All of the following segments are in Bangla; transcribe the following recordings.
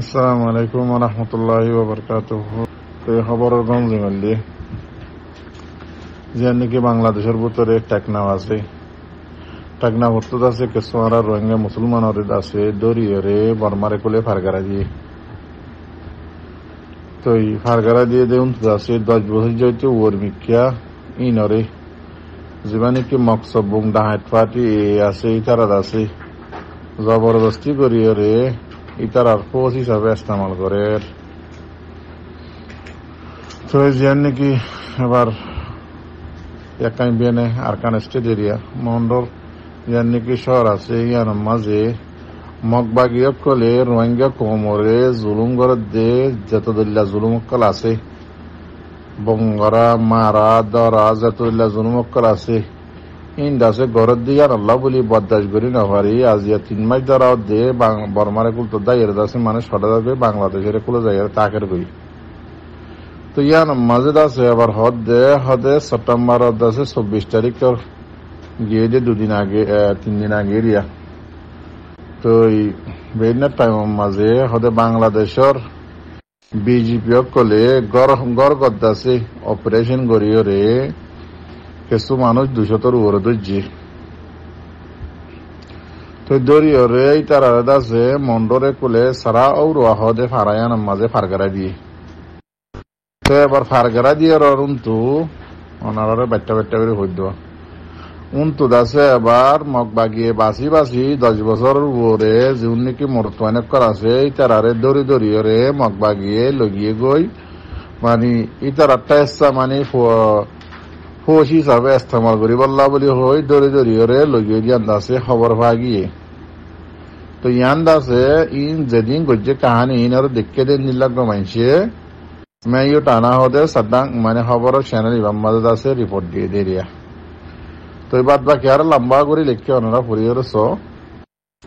আসসালামু আলাইকুম ওয়া রাহমাতুল্লাহি ওয়া বারাকাতুহু। তো এই খবরের গঞ্জি মারলি যে নাকি বাংলাদেশের ভিতরে টেকনাফ আছে, টেকনাফ হতো আছে কিছু আর রোহিঙ্গা মুসলমানের আছে দরিয়রে বর্মারে কোলে ফারগারা দিয়ে। তো এই ফারগারা দিয়ে দেউন আছে 10 বছর যাইতে ওর মিকিয়া ইনরে যেবা নাকি মকসব বুং ডাহাত ফাটি আছে ইতারাত আছে জবরদস্তি করিয়রে ইতারার ফোর্স হিসাবে ইস্তেমাল করে। তো যেন নাকি এবার একাই বিয়ানে আরকান স্টেট এরিয়া মন্ডল যেন নাকি শহর আছে ইয়ার মাঝে মগবাগিয় কলে রোহিঙ্গা কোমরে জুলুম করে দে যত দল্লা জুলুম কল আছে বঙ্গরা মারা দরা যত দল্লা জুলুম কল আছে ইন্দাসে ঘরের দিয়ে আল্লাহ বলি বরদাস্ত করি না পারি আজিয়া 3 মাস ধরা দে বর্মারে কুল তো দায়ের দাসে মানে সদা যাবে বাংলাদেশের কুলে যাই তাকের বই। তো ইয়ান মাঝে আছে আবার হদে সেপ্টেম্বর আছে 24 তারিখ গিয়ে যে 2 দিন আগে 3 দিন আগে এরিয়া। তো এই বিভিন্ন টাইম মাঝে হদে বাংলাদেশের বিজেপি কলে গড় গদ্দাছে অপারেশন করিও রে কিছু মানুষ 200 উপরে ধরছে। তো দরিও রে তারা আছে মন্ডরে কোলে সারা ঔর হদে ফারায়ান মাঝে ফারগারা দিয়ে। তো এবার ফারগারা দিয়ে উন্তু ওনারা বাচ্চা বাচ্চা করে হইত উন্তু দাসে এবার মগ বাগিয়ে বাসি 10 বছর উপরে যেমন নাকি মরতোয়ানেক আছে ইতারারে দরিও রে মগ বাগিয়ে লগিয়ে গই মানে ইতারারটা ইচ্ছা মানে ফোস হিসাবে ইস্তেমাল করি বললা বলি হই দরিও রে লগিয়ে দিয়ে দাসে খবর ভাগিয়ে। তো ইয়ান দাসে ইন যেদিন গজ্জে কাহানি ইন আর দেখে দেন নিলাগ মানছে মেয়ো টানা হদে সাদ্দাং মানে খবর চ্যানেল ইমাম মাদদ আছে রিপোর্ট দিয়ে দিয়া। তো এই বাদ বাকি আর লম্বা করে লিখে ওনারা ফুরিয়ে স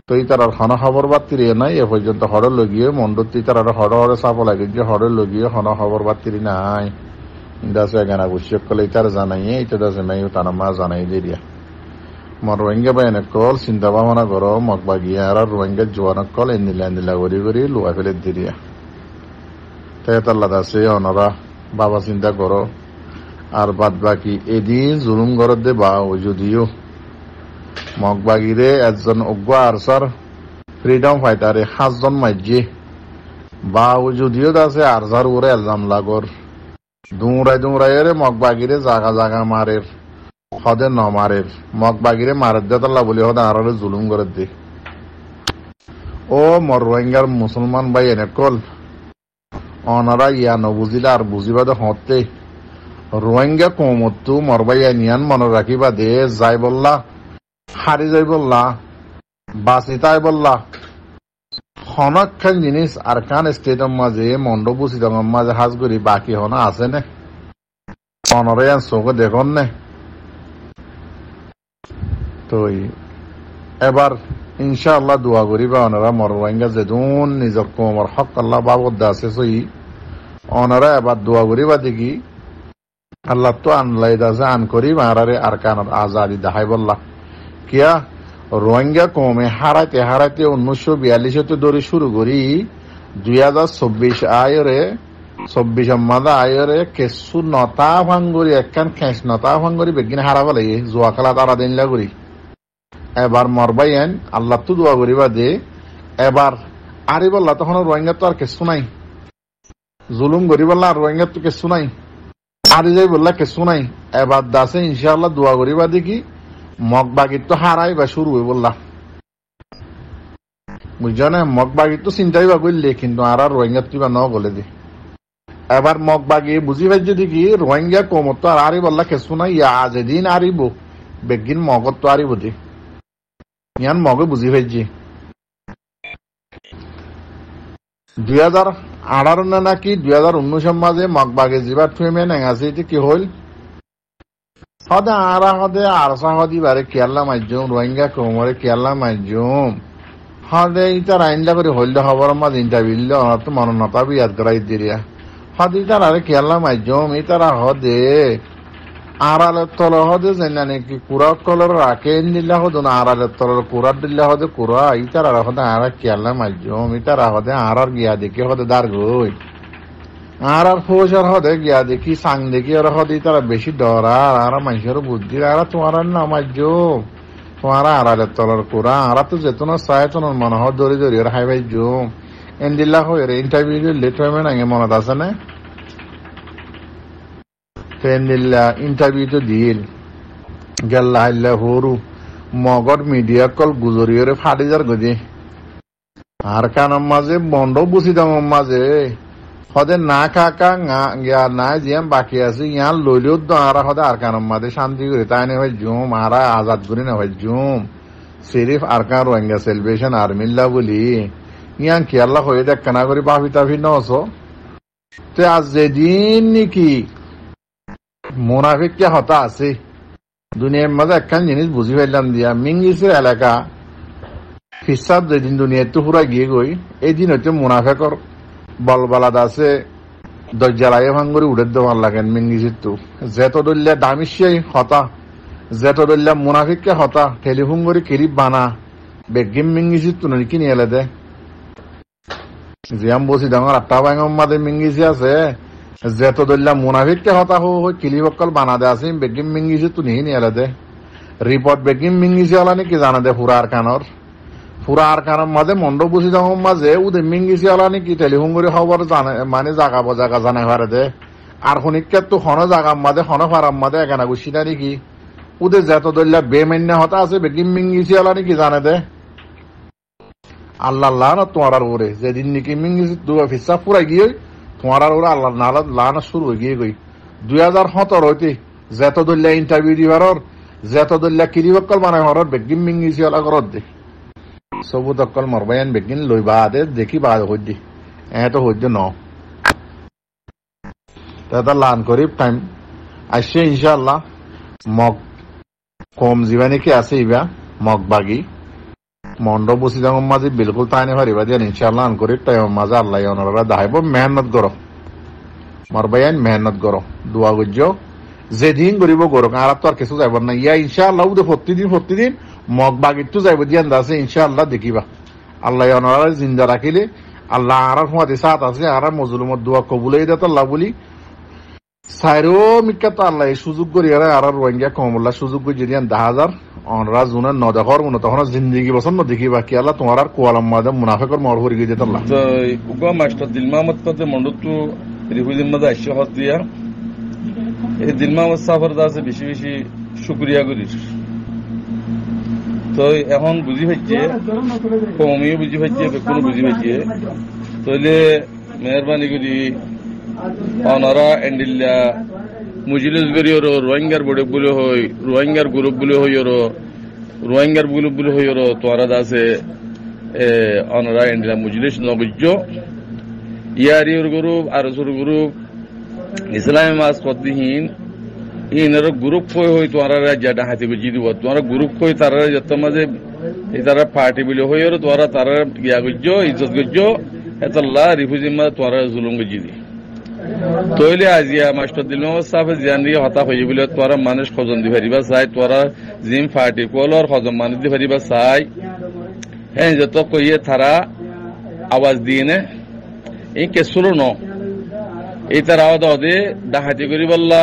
তো এই তার হন খবর বাতিরি নাই এ পর্যন্ত হড় লগিয়ে মন্ডতি তার হড়ে চাপ লাগে যে হড়ে লগিয়ে হন খবর বাতিরি নাই দাসে গানা গুছিয়ে কলে তার জানাই এটা দাসে মেয়ো টানা মা জানাই দিয়া। মর রোহিঙ্গা বাইনে কল চিন্তা ভাবনা করো মগ বাগিয়ে আর রোহিঙ্গা জোয়ানক কল এন্দিলা করি লুয়া ফেলে দিয়া। আছে ওনারা বাবা চিন্তা করো আর বাদ বাকি এদিন জুলুম ঘর দে বা যদিও মগবাগিরে একজন অজ্ঞ আরসার ফ্রিডম ফাইটারে 7 জন মাইজি বা যদিও আছে আরসার উপরে এলজাম লাগর দুমরাই রে মগবাগিরে জাগা মারের হদে ন মারের মগবাগিরে মারের দেতাল্লা বলি হদে আর জুলুম করে দে। ও মর রোহিঙ্গার মুসলমান ভাই এনে কল অনারা ইয়া নবুজিলা আর বুঝিবাদে হতে রোহিঙ্গা কমতো মরবাইয়া নিয়ান মনে রাখিবা দে যাই বললা হারি যাই বললা বাসি তাই বললা হনখান জিনিস আর খান স্টেটের মাঝে মন্ড বুঝিতাম মাঝে হাজ করি বাকি হনা আছে নে অনরে চোখে দেখুন নে। তো এবার ইনশাআল্লাহ দোয়া করিবা ওনারা মর রোহিঙ্গা যেদুন নিজর কোমর হক আল্লাহ বাবদ আছে সই ওনারা এবার দোয়া করিবা দেখি আল্লাহ তো আনলাই দাসে আন করি মারারে আর কানার আজাদি দেখাই বললা কিয়া রোহিঙ্গা কমে হারাইতে 1942 ধরে শুরু করি 2024 আয়রে 24 মাদা আয়রে কেসু নতা ভাঙ্গুরি একখান খেস নতা ভাঙ্গুরি বেগিন হারাবা লাগে জোয়া খেলা তারা দিনলা করি। এবার মরবাইন আল্লাহ তো দোয়া করিবা দে এবার আরি বললা তখন রোহিঙ্গা তো আর কেসু নাই জুলুম করি বললা আর রোহিঙ্গা তো কেসু নাই আরি যাই বললা কেসু নাই। এবার দাসে ইনশাআল্লাহ দোয়া করিবা দেখি মগবাগির তো হারাই বা শুরু হয়ে বললা বুঝছো না মগবাগির তো চিন্তাই বা করলে কিন্তু আর রোহিঙ্গা তুই বা ন বলে দে এবার মগবাগি বুঝি পাইছে দেখি রোহিঙ্গা কমত তো আর আরি বললা কেসু নাই ইয়া যেদিন আরিব বেগিন মগত তো আরিব দে ইয়ান মগে বুঝি পাইছি 2018 না নাকি 2019 মাঝে মগবাগে যাবার ফেমে নেঙাছে এটা কি হইল হদে আরসা হদি বারে কেয়াল্লা মাইজুম রোহিঙ্গা কোমরে কেয়াল্লা মাইজুম হদে ইতার আইনলা করে হইলে খবর মাঝ ইন্টারভিউল তো মননতা বিয়াদ করাই দিয়া হদে ইতার আরে কেয়াল্লা মাইজুম ইতারা হদে আড়ালের তল হদে যে নাকি কুড়া কলর রাখে দিল্লা হতো না আড়ালের তলের কুড়ার দিল্লা হদে কুড়া ইটার আর হদে আর কেয়াল্লা মাইজম ইটার হদে আর গিয়া দেখি হদে দার গই আর ফৌসার হদে গিয়া দেখি সাং দেখি আর হদে তারা বেশি ডরা আর মানুষের বুদ্ধি আর তোমার না মাইজম তোমার আড়ালের তলের কুড়া আর তো যেত না চাইতো না মনে হয় দড়ি দড়ি আর হাই ভাইজম এন দিল্লা হয়ে ইন্টারভিউ লেট হবে না মনত আছে না ইন্টারভিউ তো দিল গেল্লা হাইল্লা হরু মগর মিডিয়া কল গুজরিয়রে ফাটি যার গজি আর কানের মাঝে বন্ধ বুঝি দামের মাঝে হদে না কাকা গিয়া না জিয়াম বাকি আছে ইয়ার লইলেও আর হদে আর কানের মাঝে শান্তি করে তাই না ভাই জুম আর আজাদ করি না ভাই জুম সিরিফ আর কান রোহিঙ্গা সেলিব্রেশন আর্মিল্লা বলি ইয়ান কেয়াল্লা হয়ে দেখ কেনা করে ভাবি তাবি নস তো আজ যেদিন নাকি মুনাফিক কে হতা আছে দুনিয়ার মাঝে একখান জিনিস বুঝি পাইলাম দিয়া মিঙ্গিসের এলাকা হিসাব যেদিন দুনিয়ার তো পুরা গিয়ে গই এই দিন হচ্ছে মুনাফেকর বলবালাদ আছে দরজালাইয়ে ভাঙ্গুরি উড়ে দেওয়ার লাগেন মিঙ্গিসির তো যেত দল্যা দামিশিয়াই হতা যেত দল্যা মুনাফিককে হতা টেলিফোন করে কিরিপ বানা বেগিম মিঙ্গিসির তো নাকি নিয়ে এলে দে জিয়াম বসি ডাঙর আটটা বাইঙর মাঝে মিঙ্গিসি আছে যেত দল্যা মুনাফিককে হতা হো কিলিবকল বানা দে আছে বেগিম মিঙ্গিসি তো নিয়ে নিয়ে এলে দে রিপোর্ট বেগিম মিঙ্গিসি হলা নাকি জানা দে পুরা আর কানের মাঝে মন্ড বুঝি যাওয়ার মাঝে উদে মিঙ্গিসি হলা নাকি টেলিফোন করে খবর জানে মানে জাগা বজাগা জানে পারে দে আর শনিকে তো হন জাগার মাঝে হন ফারার মাঝে একানা গুছি না নাকি উদে যেত দল্যা বেমান্য হতা আছে বেগিম মিঙ্গিসি হলা নাকি জানে দে আল্লাহ লানা তোমার ওরে যেদিন নাকি মিঙ্গিসি দুয়া ফিসা পুরা গিয়ে তোমার ওরা আল্লাহ নালা লানা শুরু হয়ে গিয়ে গই 2017 হইতে যেত দল্যা ইন্টারভিউ দিবার যেত দল্যা কিরিবকল বানাই হর বেগিম মিঙ্গিসি হলা করত দে সবুত অকল মরবাইন বেগিন লই বাদে দেখি বাদ হইদি তো হইদি ন তা লান করি টাইম আসছে ইনশাআল্লাহ মগ কম জীবানি কি আছে ইবা মগ বাগি মন্ড বসি যাওয়ার মাঝে বিলকুল তাইনে পারিবা দিয়ে ইনশাআল্লাহ আন করি টাইমের মাঝে আল্লাহ ওনারা দাহাইব মেহনত করো মরবাইন মেহনত করো দোয়া গুজ্জ যেদিন করিব করো আর তো আর কিছু যাইব না ইয়া ইনশাআল্লাহ উদে প্রতিদিন মগ বাগির তো যাইব দিয়ে আছে ইনশাআল্লাহ দেখিবা আল্লাহ ওনারা জিন্দা রাখিলে আল্লাহ আর হুয়াতে সাথ আছে আর মজলুমত দোয়া কবুলাই দেত আল্লাহ বলি সাইরো মিক্কা তো আল্লাহ সুযোগ করি আর রোহিঙ্গা কমল্লা সুযোগ করি যদি 10,000 অনরা জুনের নদেখর মনে তখন জিন্দগি বছর ন দেখিবা কি আল্লাহ তোমার আর কোয়ালাম মাদে মুনাফিকর মর হরি গিয়ে দিত আল্লাহ তো উগা মাস্টার দিল মাহমদ কতে মন্ডতু রিহুদিন মাদা আইসা হত দিয়া এই দিল মাহমদ সাফার দাসে বেশি বেশি শুকরিয়া করি তো এখন বুঝি হচ্ছে কমিও বুঝি হচ্ছে কোনো বুঝি হচ্ছে তাহলে মেহরবানি করি অনারা এন্ডিল্লা মুজিলিস গরিয়র রোহিঙ্গার বড় বলে হই রোহিঙ্গার গ্রুপ বলে হইর তোরা দাসে অনারা এন্ডিল্লা মুজিলিস নগজ্য ইয়ারির গ্রুপ আরসুর গ্রুপ ইসলামী মাস পদ্দিহীন ইনার গ্রুপ হই তোরা রাজ্যটা হাতে বুঝি দিব তোরা গ্রুপ হই তারা যত মাঝে তারা পার্টি বলে হইর তোরা তারা গিয়া গজ্য ইজ্জত গজ্য এতল্লাহ রিফুজি মা তোরা জুলুম গজি দি তৈলে আজিয়া মাস্টার দিল সাফে জিয়ান দিয়ে হতা হয়ে বলে তোরা মানুষ খজন দি পারিবা চাই তোরা জিম পার্টি কলর খজন মানুষ দি পারিবা চাই হ্যাঁ যত কইয়ে তারা আওয়াজ দিয়ে নে এই কেসুলো ন এই তার আওয়াজ দে ডাহাতি করি বললা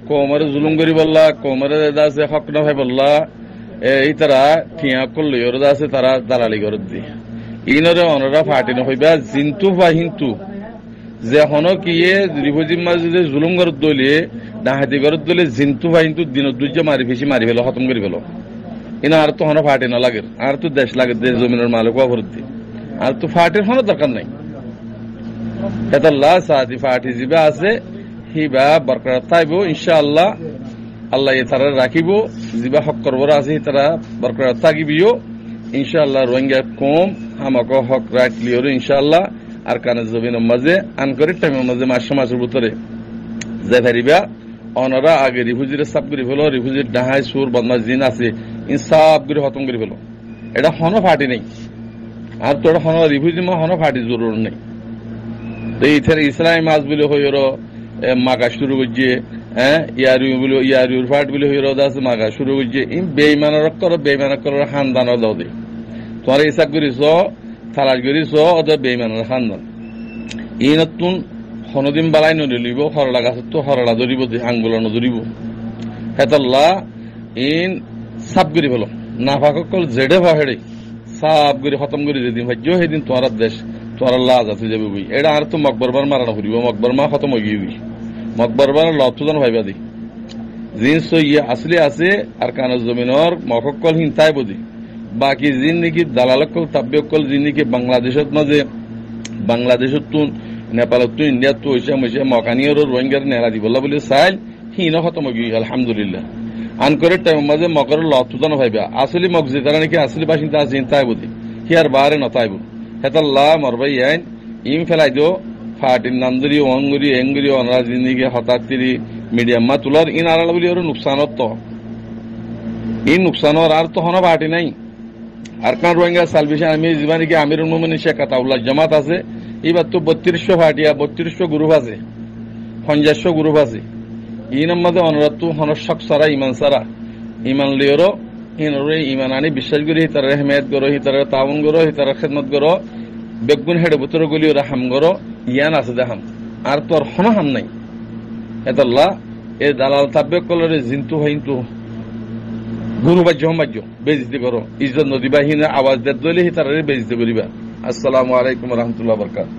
কোমরে জুলুম করি বললা কোমরে দাসে হক না ভাই বললা এই তারা ঠিয়া করল ওর দাসে তারা দালালি করে দি ইনরে অনরা পার্টি ন হইবা জিন্তু বা হিন্তু যে হনো কিয়ে রিফুজির মাঝে যে জুলুম ঘর দলে ডাহাতি ঘর দলে জিন্তু বা হিন্তু দিন দুর্য মারি ফেসি মারি ফেলো খতম করে ফেলো ইনা আর তো হনো পার্টি না লাগে আর তো দেশ লাগে দেশ জমিনের মালিক ভর্তি আর তো পার্টির হনো দরকার নাই এতাল্লাহ সাদি পার্টি জিবা আছে হিবা বরকরার থাইব ইনশাআল্লাহ আল্লাহ এ তারা রাখিব জিবা হক করবর আছে তারা বরকরার থাকিবিও ইনশাআল্লাহ রোহিঙ্গা কম আমাকে হক রাখলিও ইনশাআল্লাহ আর কানে জমিনের মাঝে আনকরে টাইমের মাঝে মাসের ভিতরে যে ফেরিবা অনরা আগে রিফুজির সাপ করে ফেলো রিফুজির ডাহাই সুর বদমাস জিন আছে ইনসাফ করে খতম করে ফেলো এটা হনো ফাটি নেই আর তো এটা হনো রিফুজি মা হনো ফাটি জরুর নেই তো ইথার ইসলামী মাছ বলে হইর মাকা শুরু করছে ইয়ারিউর ফাট বলে হইর আছে মাগা শুরু করছে বেইমানক করো খানদানর দাও দে তোমার হিসাব করিস তালাশ করিস ওদের বেইমানের খানদান ই নতুন কোনদিন বালাই নদলিব হরলা গাছ তো হরলা ধরিব আঙ্গুলা নধরিব হেতাল্লা ইন সাপ করি ফেলো নাফাকল জেডে হেড়ে সাপ করে খতম করে যেদিন ভাজ্য সেদিন তোমার দেশ তোমার লাজ আছে যাবে বই এটা আর তো মকবরবার মারানো ফুরিব মকবর মা খতম হয়ে গিয়ে মকবরবার লতুজন ভাইবা দি জিনিস ইয়ে আসলে আছে আর কানের জমিনের মককল হিনতাই বুঝি বাকি জিন নাকি দালালকল তাব্যকল জিন নাকি বাংলাদেশত মাঝে বাংলাদেশত তুন নেপালত তো ইন্ডিয়াত তো হইছে মইছে মকানিয়র রোহিঙ্গার নেলা দিবলা বলে চাইল হিন খতম হয়ে গিয়ে আলহামদুলিল্লাহ আনকরের টাইম মাঝে মকর লতুজন ভাইবা আসলে মক যে তারা নাকি আসলে বাসিন্দা আছে হিনতাই বুঝি কি আর বারে নতাইব হেতাল্লাহ মরবাই আইন ইম ফেলাই দো ফাটির নান্দরি অঙ্গুরি এঙ্গুরি অনরা জিন্দিগি হতাত্তিরি মিডিয়াম মা তুলার ইন আড়াল বলি ওর নুকসানত তো ইন নুকসানর আর তো হনো পার্টি নাই আর কান রোহিঙ্গা সালভেশন আমি জীবানি কি আমিরুল মুমিনিন শেখ আতাউল্লাহ জামাত আছে এবার তো 3200 পার্টিয়া 3200 গ্রুপ আছে 50 গ্রুপ আছে ইনার মধ্যে অনুরাধ তো হনশক সারা ইমান সারা ইমান লিওরো ইনরে ইমান আনি বিশ্বাস করি হিতার হেমায়ত করো হিতার তাউন করো হিতার খেদমত করো বেগুন হেডে বুতর গলি ওরা হাম করো ইয়ান আছে দেখাম আর তোর হন হাম নাই এতাল্লাহ এ দালাল তাব্বে কলরে জিন্তু হইন্তু গুরু বাজ্য হমাজ্য বেজিতে করো ইজ্জত নদী বাহিনী আওয়াজ দেয় দলে হিতারে বেজিতে করিবা। আসসালামু আলাইকুম রহমতুল্লাহ বরকাত।